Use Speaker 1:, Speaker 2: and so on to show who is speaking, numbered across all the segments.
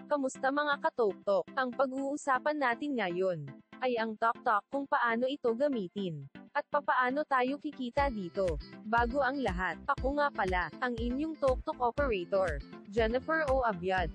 Speaker 1: Kamusta mga katoktok? Ang pag-uusapan natin ngayon ay ang TokTok kung paano ito gamitin at papaano tayo kikita dito. Bago ang lahat, ako nga pala, ang inyong TokTok operator, Jennifer O. Abiad.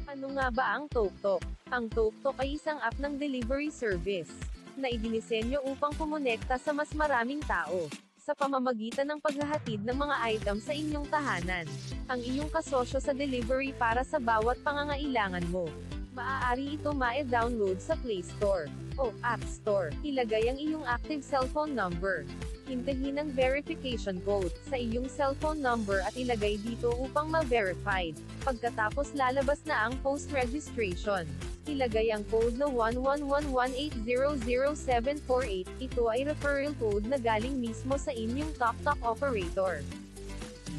Speaker 1: Ano nga ba ang TokTok? Ang TokTok ay isang app ng delivery service na idinisenyo upang kumonekta sa mas maraming tao sa pamamagitan ng paghahatid ng mga item sa inyong tahanan. Ang iyong kasosyo sa delivery para sa bawat pangangailangan mo. Maaari ito ma-download sa Play Store o App Store. Ilagay ang iyong active cellphone number. Hintayin ang verification code sa iyong cellphone number at ilagay dito upang ma-verified. Pagkatapos lalabas na ang post-registration. Ilagay ang code na 11118000748. Ito ay referral code na galing mismo sa inyong TokTok operator.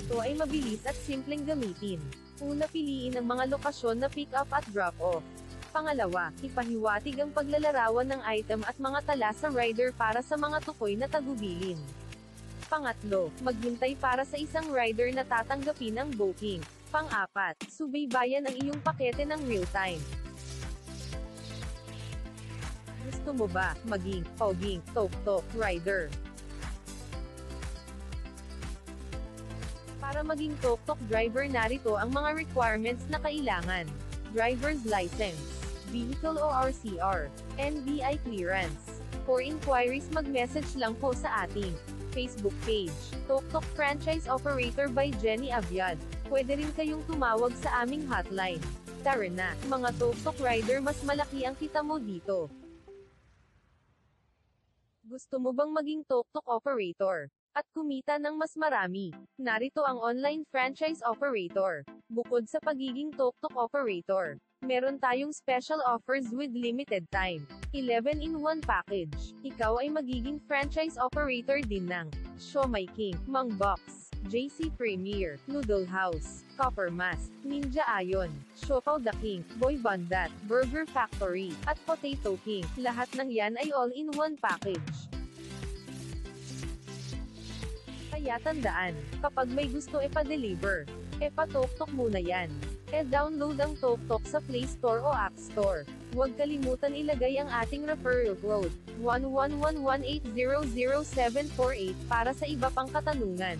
Speaker 1: Ito ay mabilis at simpleng gamitin. Una, piliin ang mga lokasyon na pick up at drop off. Pangalawa, ipahiwatig ang paglalarawan ng item at mga tala sa rider para sa mga tukoy na tagubilin. Pangatlo, maghintay para sa isang rider na tatanggapin ang booking. Pang-apat, subaybayan ang iyong pakete ng real-time. Gusto mo ba maging poging TokTok rider? Para maging TokTok driver, narito ang mga requirements na kailangan. Driver's license, vehicle ORCR, NBI clearance. For inquiries, mag-message lang po sa ating Facebook page, TokTok Franchise Operator by Jenny Abiad. Pwede rin kayong tumawag sa aming hotline. Tara na, mga TokTok rider, mas malaki ang kita mo dito. Gusto mo bang maging TokTok operator at kumita ng mas marami? Narito ang online franchise operator. Bukod sa pagiging TokTok operator, meron tayong special offers with limited time. 11-in-1 package. Ikaw ay magiging franchise operator din ng Siomai King, Mang Box, JC Premier, Noodle House, Copper Mask, Ninja Ion, Siopaw the King, Boy Bandat, Burger Factory, at Potato King. Lahat ng yan ay all-in-one package. Kaya tandaan, kapag may gusto pa-deliver, pa-TokTok muna yan. Download ang TokTok sa Play Store o App Store. Huwag kalimutan ilagay ang ating referral code, 11118000748, para sa iba pang katanungan.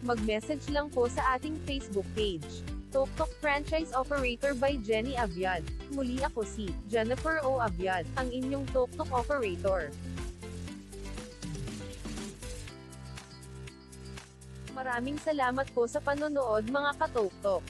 Speaker 1: Mag-message lang po sa ating Facebook page, TokTok Franchise Operator by Jenny Abiad. Muli ako si Jennifer O. Abiad, ang inyong TokTok operator. Maraming salamat po sa panonood mga katoktok.